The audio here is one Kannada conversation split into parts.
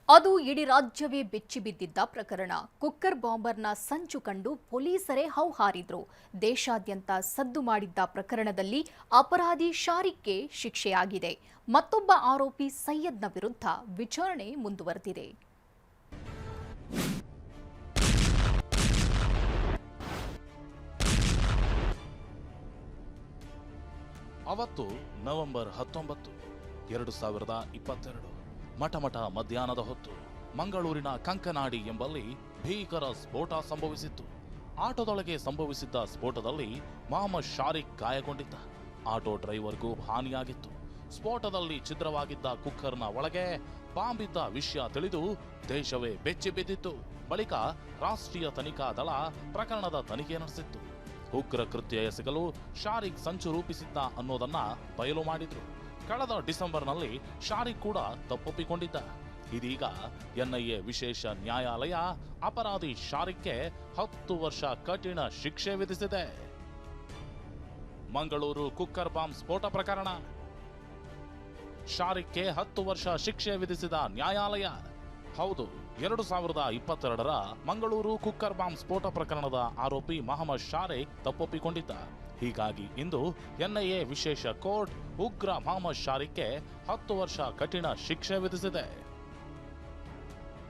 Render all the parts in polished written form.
ಅದು ಇಡೀ ರಾಜ್ಯವೇ ಬೆಚ್ಚಿಬಿದ್ದಿದ್ದ ಪ್ರಕರಣ. ಕುಕ್ಕರ್ ಬಾಂಬರ್ನ ಸಂಚು ಕಂಡು ಪೊಲೀಸರೇ ಹೌಹಾರಿದ್ರು. ದೇಶಾದ್ಯಂತ ಸದ್ದು ಮಾಡಿದ್ದ ಪ್ರಕರಣದಲ್ಲಿ ಅಪರಾಧಿ ಶಾರಿಕ್ಗೆ ಶಿಕ್ಷೆಯಾಗಿದೆ. ಮತ್ತೊಬ್ಬ ಆರೋಪಿ ಸೈಯದ್ನ ವಿರುದ್ಧ ವಿಚಾರಣೆ ಮುಂದುವರೆದಿದೆ. ಅವತ್ತು ನವೆಂಬರ್ 19, 2022 ಮಠಮಠ ಮಧ್ಯಾಹ್ನದ ಹೊತ್ತು ಮಂಗಳೂರಿನ ಕಂಕನಾಡಿ ಎಂಬಲ್ಲಿ ಭೀಕರ ಸ್ಫೋಟ ಸಂಭವಿಸಿತ್ತು. ಆಟೋದೊಳಗೆ ಸಂಭವಿಸಿದ್ದ ಸ್ಫೋಟದಲ್ಲಿ ಮೊಹಮ್ಮದ್ ಶಾರಿಕ್ ಗಾಯಗೊಂಡಿದ್ದ. ಆಟೋ ಡ್ರೈವರ್ಗೂ ಹಾನಿಯಾಗಿತ್ತು. ಸ್ಫೋಟದಲ್ಲಿ ಛಿದ್ರವಾಗಿದ್ದ ಕುಕ್ಕರ್ನ ಒಳಗೆ ಬಾಂಬ್ ಇದ್ದ ವಿಷಯ ತಿಳಿದು ದೇಶವೇ ಬೆಚ್ಚಿ ಬಿದ್ದಿತ್ತು. ಬಳಿಕ ರಾಷ್ಟ್ರೀಯ ತನಿಖಾ ದಳ ಪ್ರಕರಣದ ತನಿಖೆ ನಡೆಸಿತ್ತು. ಉಗ್ರ ಕೃತ್ಯ ಎಸಗಲು ಶಾರಿಕ್ ಸಂಚು ರೂಪಿಸಿದ್ದ ಅನ್ನೋದನ್ನ ಬಯಲು ಮಾಡಿದ್ರು. ಕಳೆದ ಡಿಸೆಂಬರ್ನಲ್ಲಿ ಶಾರಿಕ್ ಕೂಡ ತಪ್ಪೊಪ್ಪಿಕೊಂಡಿದ್ದ. ಇದೀಗ ಎನ್ಐಎ ವಿಶೇಷ ನ್ಯಾಯಾಲಯ ಅಪರಾಧಿ ಶಾರಿಕ್ಗೆ 10 ವರ್ಷ ಕಠಿಣ ಶಿಕ್ಷೆ ವಿಧಿಸಿದೆ. ಮಂಗಳೂರು ಕುಕ್ಕರ್ ಬಾಂಬ್ ಸ್ಫೋಟ ಪ್ರಕರಣ. ಶಾರಿಕ್ಗೆ 10 ವರ್ಷ ಶಿಕ್ಷೆ ವಿಧಿಸಿದ ನ್ಯಾಯಾಲಯ. ಹೌದು, 2022ರ ಮಂಗಳೂರು ಕುಕ್ಕರ್ ಬಾಂಬ್ ಸ್ಫೋಟ ಪ್ರಕರಣದ ಆರೋಪಿ ಮೊಹಮ್ಮದ್ ಶಾರಿಕ್ ತಪ್ಪೊಪ್ಪಿಕೊಂಡಿದ್ದ. ಹೀಗಾಗಿ ಇಂದು ಎನ್ಐಎ ವಿಶೇಷ ಕೋರ್ಟ್ ಉಗ್ರ ಮೊಹಮ್ಮದ್ ಶಾರಿಕ್ಗೆ 10 ವರ್ಷ ಕಠಿಣ ಶಿಕ್ಷೆ ವಿಧಿಸಿದೆ.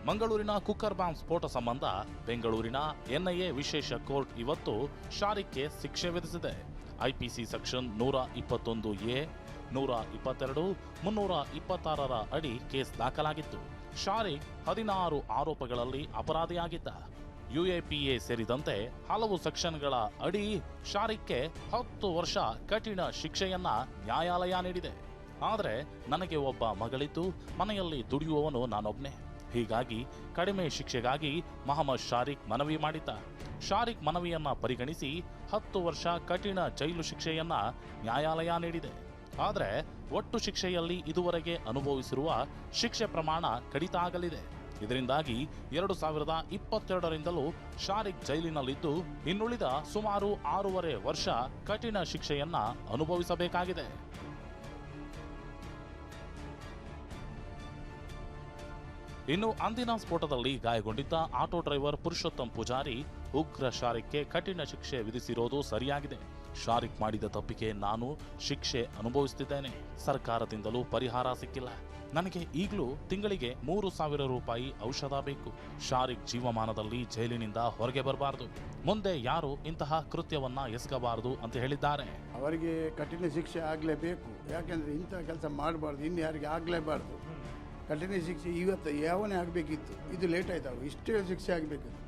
ಮಂಗಳೂರಿನ ಕುಕ್ಕರ್ ಬಾಂಬ್ ಸ್ಫೋಟ ಸಂಬಂಧ ಬೆಂಗಳೂರಿನ ಎನ್ಐಎ ವಿಶೇಷ ಕೋರ್ಟ್ ಇವತ್ತು ಶಾರಿಕ್ಗೆ ಶಿಕ್ಷೆ ವಿಧಿಸಿದೆ. ಐಪಿಸಿ ಸೆಕ್ಷನ್ 121A, 122, 326ರ ಅಡಿ ಕೇಸ್ ದಾಖಲಾಗಿತ್ತು. ಶಾರಿಕ್ 16 ಆರೋಪಗಳಲ್ಲಿ ಅಪರಾಧಿಯಾಗಿದ್ದ. UAPA ಸೇರಿದಂತೆ ಹಲವು ಸೆಕ್ಷನ್ಗಳ ಅಡಿ ಶಾರಿಕ್ಗೆ 10 ವರ್ಷ ಕಠಿಣ ಶಿಕ್ಷೆಯನ್ನ ನ್ಯಾಯಾಲಯ ನೀಡಿದೆ. ಆದರೆ ನನಗೆ ಒಬ್ಬ ಮಗಳಿದ್ದು ಮನೆಯಲ್ಲಿ ದುಡಿಯುವವನು ನಾನೊಬ್ನೇ. ಹೀಗಾಗಿ ಕಡಿಮೆ ಶಿಕ್ಷೆಗಾಗಿ ಮೊಹಮ್ಮದ್ ಶಾರಿಕ್ ಮನವಿ ಮಾಡಿದ್ದ. ಶಾರಿಕ್ ಮನವಿಯನ್ನ ಪರಿಗಣಿಸಿ 10 ವರ್ಷ ಕಠಿಣ ಜೈಲು ಶಿಕ್ಷೆಯನ್ನ ನ್ಯಾಯಾಲಯ ನೀಡಿದೆ. ಆದರೆ ಒಟ್ಟು ಶಿಕ್ಷೆಯಲ್ಲಿ ಇದುವರೆಗೆ ಅನುಭವಿಸಿರುವ ಶಿಕ್ಷೆ ಪ್ರಮಾಣ ಕಡಿತ ಆಗಲಿದೆ. ಇದರಿಂದಾಗಿ 2022ರಿಂದಲೂ ಶಾರಿಕ್ ಜೈಲಿನಲ್ಲಿದ್ದು ಇನ್ನುಳಿದ ಸುಮಾರು 6.5 ವರ್ಷ ಕಠಿಣ ಶಿಕ್ಷೆಯನ್ನ ಅನುಭವಿಸಬೇಕಾಗಿದೆ. ಇನ್ನು ಅಂದಿನ ಸ್ಫೋಟದಲ್ಲಿ ಗಾಯಗೊಂಡಿದ್ದ ಆಟೋ ಡ್ರೈವರ್ ಪುರುಷೋತ್ತಮ್ ಪೂಜಾರಿ ಉಗ್ರ ಶಾರಿಕ್ಗೆ ಕಠಿಣ ಶಿಕ್ಷೆ ವಿಧಿಸಿರೋದು ಸರಿಯಾಗಿದೆ. ಶಾರಿಕ್ ಮಾಡಿದ ತಪ್ಪಿಗೆ ನಾನು ಶಿಕ್ಷೆ ಅನುಭವಿಸುತ್ತಿದ್ದೇನೆ. ಸರ್ಕಾರದಿಂದಲೂ ಪರಿಹಾರ ಸಿಕ್ಕಿಲ್ಲ. ನನಗೆ ಈಗಲೂ ತಿಂಗಳಿಗೆ 3,000 ರೂಪಾಯಿ ಔಷಧ ಬೇಕು. ಶಾರಿಕ್ ಜೀವಮಾನದಲ್ಲಿ ಜೈಲಿನಿಂದ ಹೊರಗೆ ಬರಬಾರದು. ಮುಂದೆ ಯಾರು ಇಂತಹ ಕೃತ್ಯವನ್ನ ಎಸಗಬಾರದು ಅಂತ ಹೇಳಿದ್ದಾರೆ. ಅವರಿಗೆ ಕಠಿಣ ಶಿಕ್ಷೆ ಆಗಲೇಬೇಕು. ಯಾಕೆಂದ್ರೆ ಇಂತಹ ಕೆಲಸ ಮಾಡಬಾರ್ದು, ಇನ್ನು ಯಾರಿಗೆ ಆಗಲೇಬಾರ್ದು. ಕಠಿಣ ಶಿಕ್ಷೆ ಇವತ್ತು ಯಾವನೇ ಆಗಬೇಕಿತ್ತು, ಇದು ಲೇಟ್ ಆಯ್ತವ. ಇಷ್ಟೇ ಶಿಕ್ಷೆ ಆಗಬೇಕಿತ್ತು.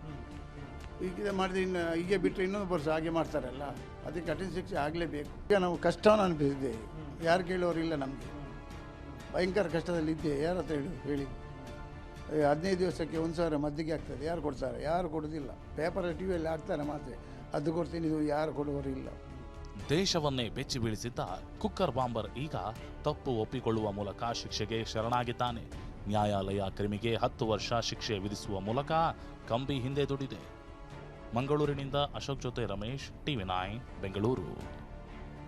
ಈಗ ಮಾಡಿದ್ರೆ ಇನ್ನು ಹೀಗೆ ಬಿಟ್ಟರೆ ಇನ್ನೊಂದು ವರ್ಷ ಹಾಗೆ ಮಾಡ್ತಾರಲ್ಲ, ಅದಕ್ಕೆ ಕಠಿಣ ಶಿಕ್ಷೆ ಆಗಲೇಬೇಕು. ಈಗ ನಾವು ಕಷ್ಟವನ್ನು ಅನುಭವಿಸಿದ್ದೇವೆ. ಯಾರು ಕೇಳೋರಿಲ್ಲ. ನಮಗೆ ಭಯಂಕರ ಕಷ್ಟದಲ್ಲಿದ್ದೆ. ಯಾರ ಹತ್ರ ಹೇಳಿ 15 ದಿವಸಕ್ಕೆ 1,000 ಮದ್ದಿಗೆ ಆಗ್ತದೆ. ಯಾರು ಕೊಡ್ತಾರೆ? ಯಾರು ಕೊಡೋದಿಲ್ಲ. ಪೇಪರ್ ಟಿವಿಯಲ್ಲಿ ಹಾಕ್ತಾರೆ ಮಾತ್ರ, ಅದು ಕೊಡ್ತೀನಿ, ಇದು ಯಾರು ಕೊಡುವವರಿಲ್ಲ. ದೇಶವನ್ನೇ ಬೆಚ್ಚಿ ಬೀಳಿಸಿದ್ದ ಕುಕ್ಕರ್ ಬಾಂಬರ್ ಈಗ ತಪ್ಪು ಒಪ್ಪಿಕೊಳ್ಳುವ ಮೂಲಕ ಶಿಕ್ಷೆಗೆ ಶರಣಾಗಿದ್ದಾನೆ. ನ್ಯಾಯಾಲಯ ಕ್ರಿಮಿಗೆ 10 ವರ್ಷ ಶಿಕ್ಷೆ ವಿಧಿಸುವ ಮೂಲಕ ಕಂಬಿ ಹಿಂದೆ ದುಡಿದೆ. ಮಂಗಳೂರಿನಿಂದ ಅಶೋಕ್ ಜೊತೆ ರಮೇಶ್, TV9 ಬೆಂಗಳೂರು.